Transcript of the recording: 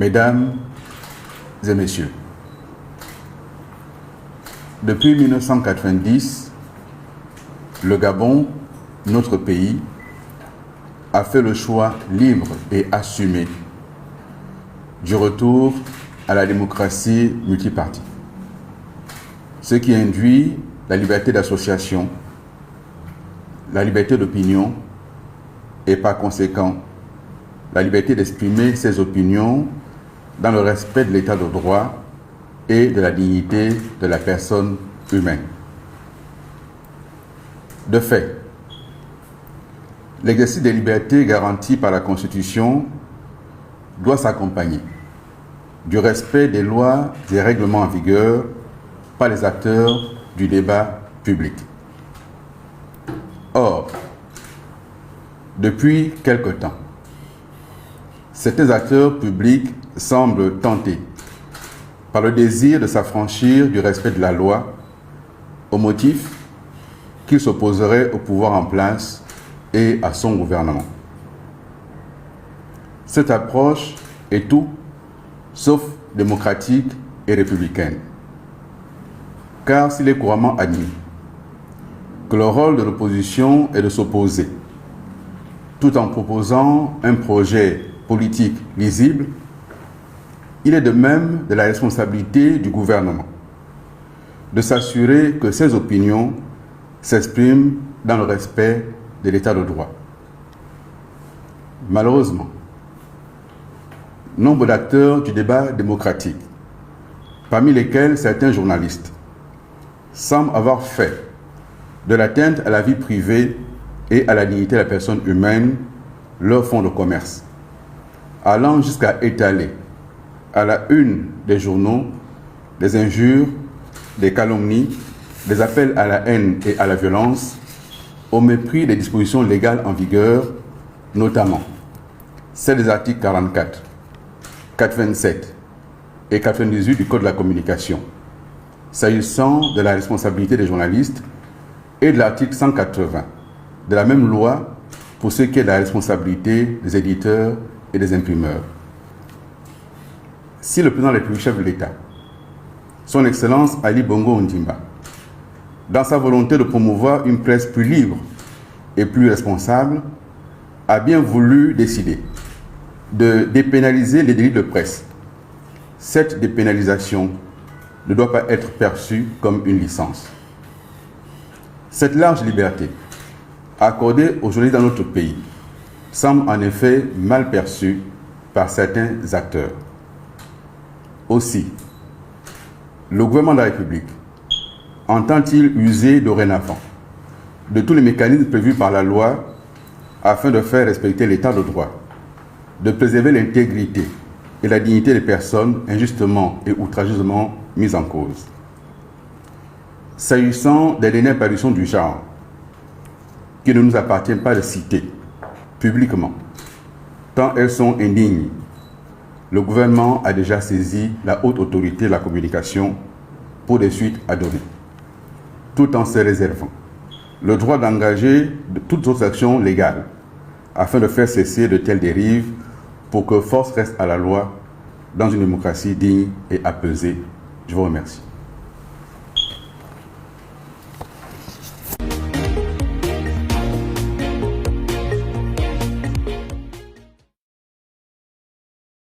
Mesdames et messieurs, depuis 1990, le Gabon, notre pays, a fait le choix libre et assumé du retour à la démocratie multipartie, ce qui induit la liberté d'association, la liberté d'opinion et par conséquent la liberté d'exprimer ses opinions dans le respect de l'état de droit et de la dignité de la personne humaine. De fait, l'exercice des libertés garanties par la Constitution doit s'accompagner du respect des lois et règlements en vigueur par les acteurs du débat public. Or, depuis quelque temps, certains acteurs publics semblent tentés par le désir de s'affranchir du respect de la loi au motif qu'ils s'opposeraient au pouvoir en place et à son gouvernement. Cette approche est tout sauf démocratique et républicaine. Car s'il est couramment admis que le rôle de l'opposition est de s'opposer, tout en proposant un projet politique lisible, il est de même de la responsabilité du gouvernement de s'assurer que ses opinions s'expriment dans le respect de l'état de droit. Malheureusement, nombre d'acteurs du débat démocratique, parmi lesquels certains journalistes, semblent avoir fait de l'atteinte à la vie privée et à la dignité de la personne humaine leur fonds de commerce, allant jusqu'à étaler à la une des journaux des injures, des calomnies, des appels à la haine et à la violence, au mépris des dispositions légales en vigueur, notamment celles des articles 44, 427 et 98 du Code de la communication, s'agissant de la responsabilité des journalistes, et de l'article 180 de la même loi pour ce qui est de la responsabilité des éditeurs et des imprimeurs. Si le président de la République, chef de l'État, son Excellence Ali Bongo Ondimba, dans sa volonté de promouvoir une presse plus libre et plus responsable, a bien voulu décider de dépénaliser les délits de presse, cette dépénalisation ne doit pas être perçue comme une licence. Cette large liberté accordée aux journalistes dans notre pays semble en effet mal perçue par certains acteurs. Aussi, le gouvernement de la République entend-il user dorénavant de tous les mécanismes prévus par la loi afin de faire respecter l'état de droit, de préserver l'intégrité et la dignité des personnes injustement et outrageusement mises en cause. S'agissant des dernières parutions du genre, qu'il ne nous appartient pas de citer publiquement, tant elles sont indignes, le gouvernement a déjà saisi la haute autorité de la communication pour des suites à donner, tout en se réservant le droit d'engager toutes autres actions légales afin de faire cesser de telles dérives pour que force reste à la loi dans une démocratie digne et apaisée. Je vous remercie.